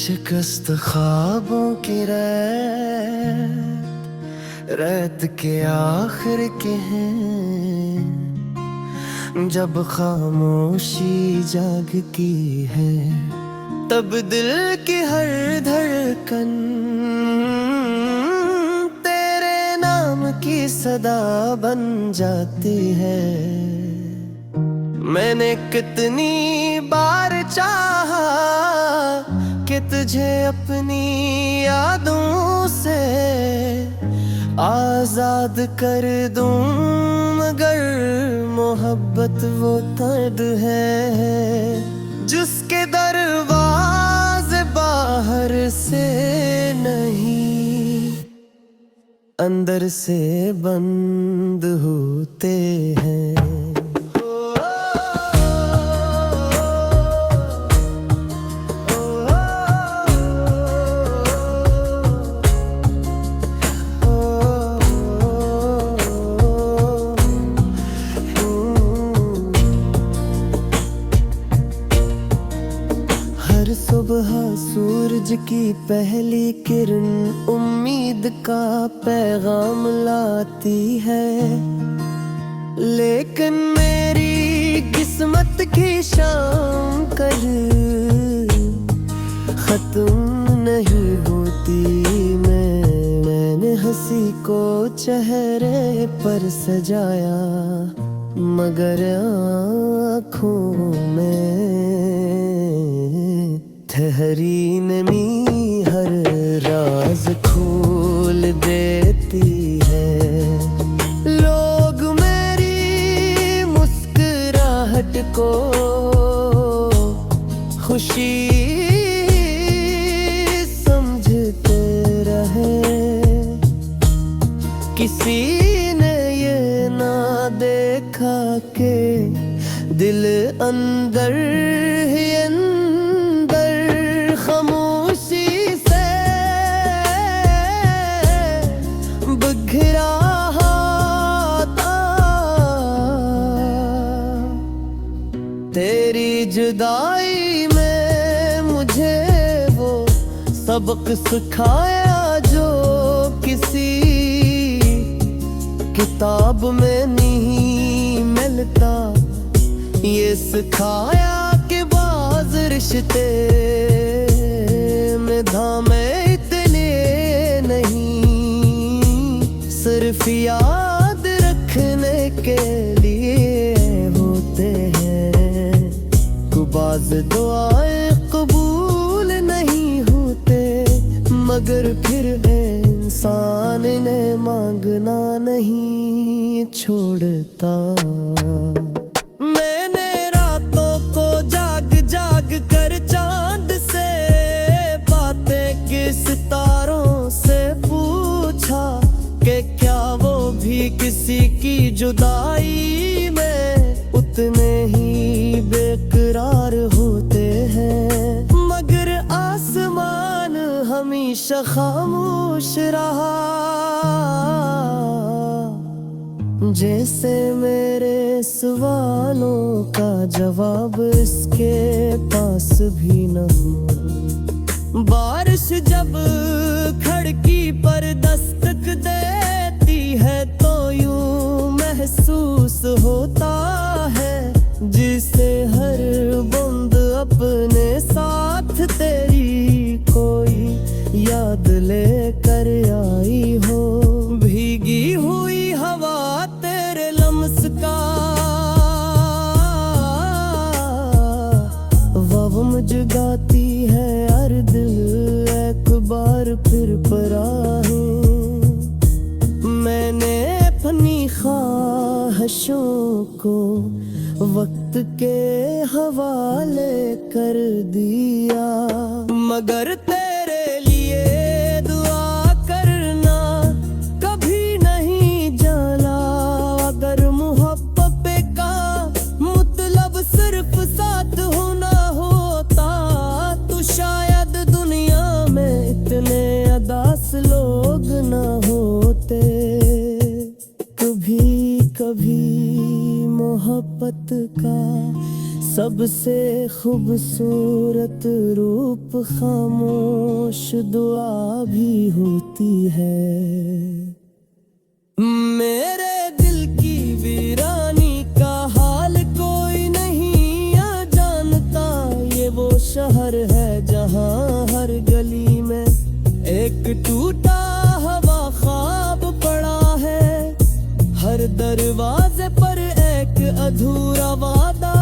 शिकस्त ख्वाबों की रैत के आखिर के हैं, जब खामोशी जाग की है तब दिल की हर धड़कन तेरे नाम की सदा बन जाती है। मैंने कितनी बार चाहा कि तुझे अपनी यादों से आजाद कर दूं, मगर मोहब्बत वो दर्द है जिसके दरवाजे बाहर से नहीं अंदर से बंद होते हैं। हर सुबह सूरज की पहली किरण उम्मीद का पैगाम लाती है, लेकिन मेरी किस्मत की शाम कल खत्म नहीं होती। मैंने हंसी को चेहरे पर सजाया, मगर आँखों में ठहरी नमी हर राज खोल देती है। लोग मेरी मुस्कुराहट को खुशी समझते रहे, किसी ने ये ना देखा कि दिल अंदर ही खामोशी से बिखरा था। तेरी जुदाई में मुझे वो सबक सिखाया जो किसी किताब में नहीं मिलता। ये सिखाया कि बाज़ रिश्ते में धामे इतने नहीं, सिर्फ याद रखने के लिए होते हैं। बाज़ दुआएं कबूल नहीं होते, मगर फिर इंसान ने मांगना नहीं छोड़ता। मैंने रातों को जाग जाग कर चांद से बातें के सितारों से पूछा कि क्या वो भी किसी की जुदाई में उतने ही बेकरार होते हैं। मगर आसमान हमेशा खामोश रहा, जैसे मेरे सवालों का जवाब इसके पास भी न हो। बारिश जब खिड़की पर दस्तक देती है तो यूं महसूस होता है जिसे हर बूंद अपने साथ तेरी कोई याद लेकर आई हो। भीगी हुई हवा तेरे लम्स का वहम जगाती है, हर दिल एक बार फिर पराहें। मैंने अपनी ख्वाहिशों को वक्त के हवाले कर दिया, मगर तेरे लिए दुआ करना कभी नहीं जाना। अगर मोहब्बत का मतलब सिर्फ साथ होना होता तो शायद दुनिया में इतने अदास लोग ना होते। कभी कभी मोहब्बत का सबसे खूबसूरत रूप खामोश दुआ भी होती है। मेरे दिल की वीरानी का हाल कोई नहीं जानता, ये वो शहर है जहाँ हर गली में एक टूटा हुआ ख्वाब पड़ा है। हर दरवाजे पर एक अधूरा वादा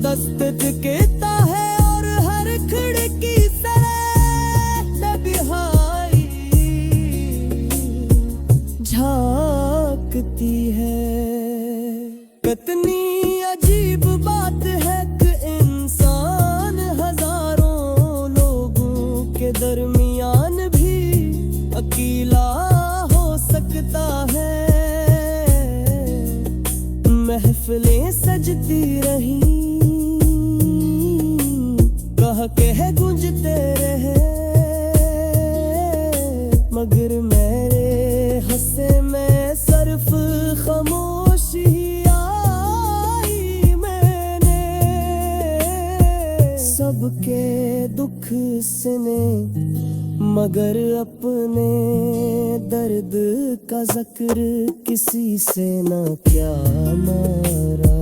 दस्तक कहता है, और हर खिड़की से तन्हाई झांकती है। कितनी अजीब बात है कि इंसान हजारों लोगों के दरमियान भी अकेला हो सकता है। महफिलें सजती रही, कह के गूंजते रहे, मगर मेरे हंसे में सिर्फ खामोशी आई। मैंने सबके दुख सुने मगर अपने दर्द का जिक्र किसी से न क्या मारा।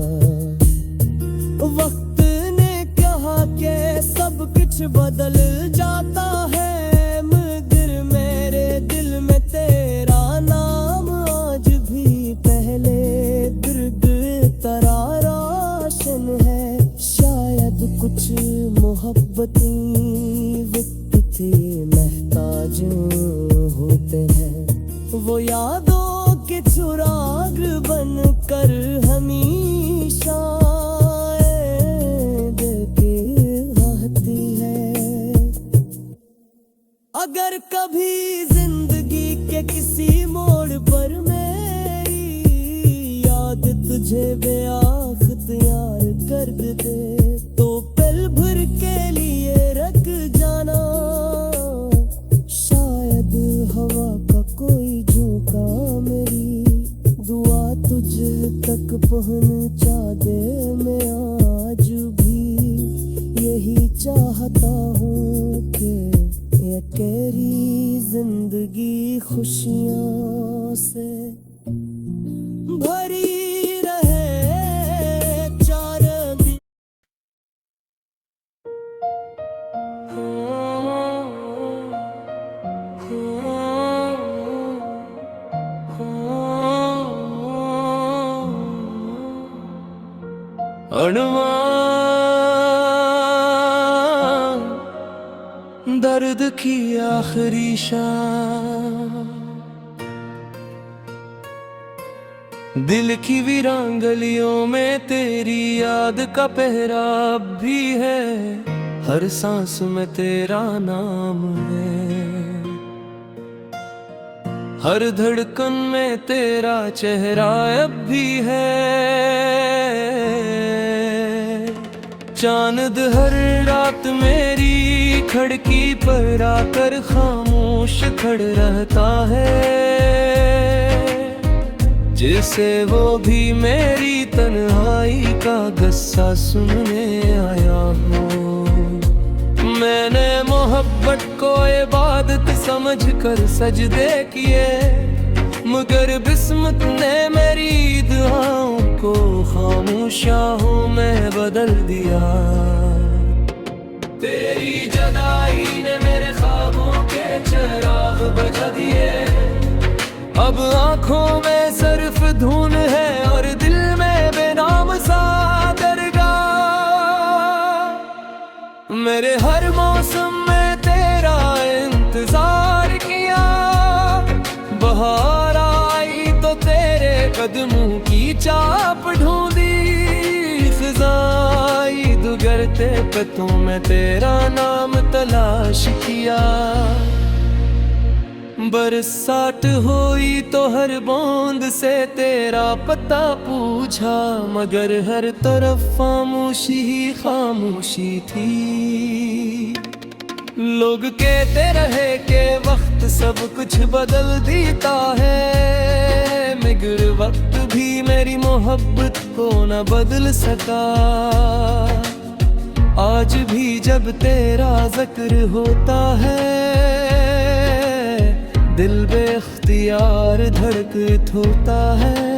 वक्त ने कहा कि सब कुछ बदल जाता है, मगर मेरे दिल में तेरा नाम आज भी पहले दर्द तरह रोशन है। शायद कुछ मोहब्बती वक्त थे महताज होते हैं, वो यादों के चुराग बन कर हमेशा देखे रहती है। अगर कभी जिंदगी के किसी मोड़ पर मेरी याद तुझे बेअख्तियार कर दे, तो पल भर के लिए रख जाना। शायद हवा का कोई झोंका मेरी दुआ तुझ तक पहुंचा दे। मैं आज भी यही चाहता हूँ कि ये तेरी जिंदगी खुशियों से भरी रहे। चार दिन अनवान दर्द की आखिरी शाम, दिल की वीरान गलियों में तेरी याद का पहरा अब भी है। हर सांस में तेरा नाम है, हर धड़कन में तेरा चेहरा अब भी है। चांद हर रात मेरी खिड़की पर आकर खामोश खड़ रहता है, जिसे वो भी मेरी तन्हाई का गस्सा सुनने आया हो। मैंने मोहब्बत को इबादत समझ कर सजदे किए, मगर बिस्मत ने मेरी दुआओं को खामोशाहों में बदल दिया। तेरी जुदाई ने मेरे ख्वाबों के चिराग बुझा दिए। अब आँखों में सिर्फ धुन है और दिल में बेनाम सा दरगाह। मेरे हर मौसम में तेरा इंतजार किया, बहार आई तो तेरे कदमों की चाप ढूंढी। खिज़ाई दुगरते पतों में तेरा नाम तलाश किया। बरसात हुई तो हर बूंद से तेरा पता पूछा, मगर हर तरफ खामोशी ही खामोशी थी। लोग कहते रहे कि वक्त सब कुछ बदल देता है, मगर वक्त भी मेरी मोहब्बत को न बदल सका। आज भी जब तेरा जिक्र होता है, दिल बेख्तियार धड़कत होता है,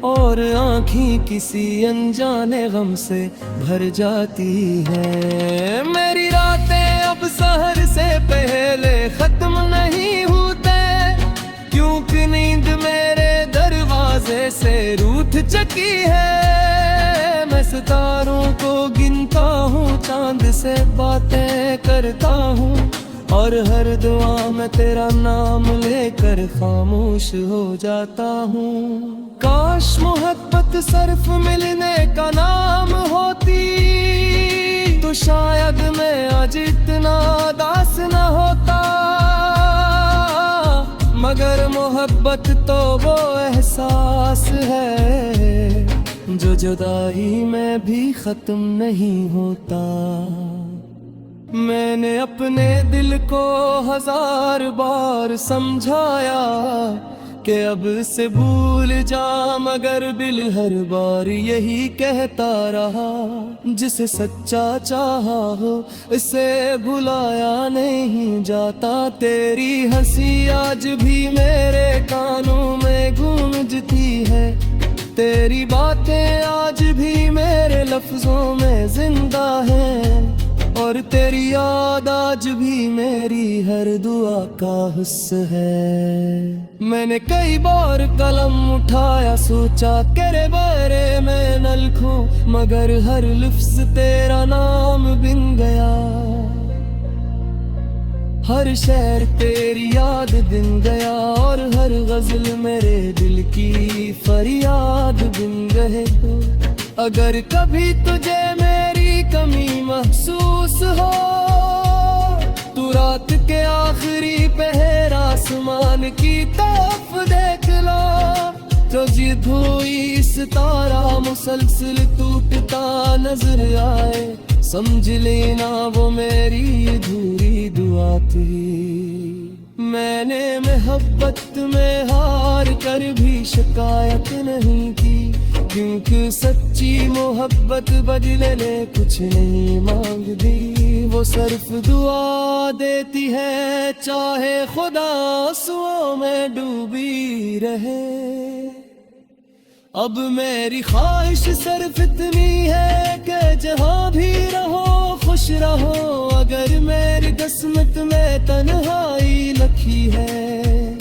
और आँखें किसी अनजाने गम से भर जाती है। मेरी रातें अब सहर से पहले खत्म नहीं होते, क्योंकि नींद मेरे दरवाजे से रूठ चुकी है। मैं सितारों को गिनता हूँ, चांद से बातें करता हूँ, और हर दुआ में तेरा नाम लेकर खामोश हो जाता हूँ। काश मोहब्बत सिर्फ मिलने का नाम होती, तो शायद मैं आज इतना दास न होता। मगर मोहब्बत तो वो एहसास है, जो जुदाई में भी खत्म नहीं होता। मैंने अपने दिल को 1000 बार समझाया कि अब से भूल जा, मगर दिल हर बार यही कहता रहा, जिसे सच्चा चाहा हो इसे भुलाया नहीं जाता। तेरी हंसी आज भी मेरे कानों में गूंजती है, तेरी बातें आज भी मेरे लफ्जों में जिंदा है, और तेरी याद आज भी मेरी हर दुआ का हिस्सा है। मैंने कई बार कलम उठाया, सोचा तेरे बारे में न लिखूं, मगर हर लफ्ज तेरा नाम बिन गया। हर शेर तेरी याद बिन गया, और हर गजल मेरे दिल की फरियाद बिन गए। तो अगर कभी तुझे मेरी कमी महसूस हो, तू रात के आखिरी पहर आसमान की तरफ देख लो, तो जिद हुई सितारा मुसलसल टूटता नजर आए, समझ लेना वो मेरी अधूरी दुआ थी। मैंने मोहब्बत में हार कर भी शिकायत नहीं की, क्योंकि सच्ची मोहब्बत बदले ले कुछ नहीं मांगती। वो सिर्फ दुआ देती है, चाहे खुदा आंसुओं में डूबी रहे। अब मेरी ख्वाहिश सिर्फ इतनी है कि जहाँ भी रहो खुश रहो। अगर मेरी किस्मत में तन्हाई लिखी है,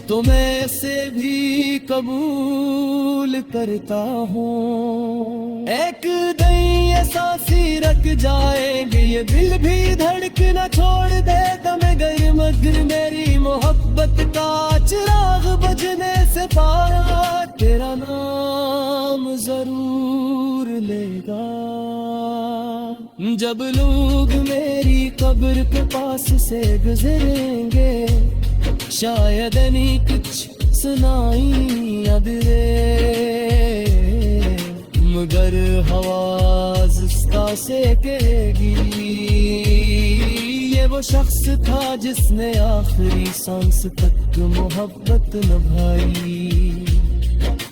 तो मैं इसे भी कबूल करता हूँ। एक दिन ये सांसें रख जाएंगे, ये दिल भी धड़कना छोड़ दे दम गई, मगर मेरी मोहब्बत का चिराग बजने से पारा तेरा नाम जरूर लेगा। जब लोग मेरी कब्र के पास से गुजरेंगे, शायद नहीं कुछ सुनाई अब रे, मगर आवाज इसका से कहेगी, ये वो शख्स था जिसने आखिरी सांस तक मोहब्बत निभाई।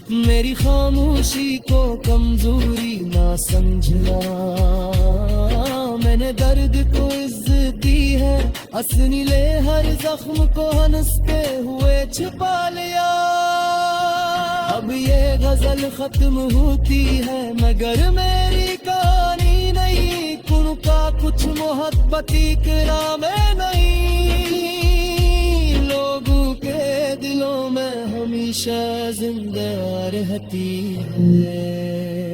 मेरी खामोशी को कमजोरी ना समझना, मैंने दर्द को इज्जत दी है, हंसनी ले हर जख्म को हंसते हुए छुपा लिया। अब ये गजल खत्म होती है, मगर मेरी कहानी नहीं, उनका कुछ मोहब्बती कराम नहीं, लोगों के दिलों में हमेशा जिंदा रहती है।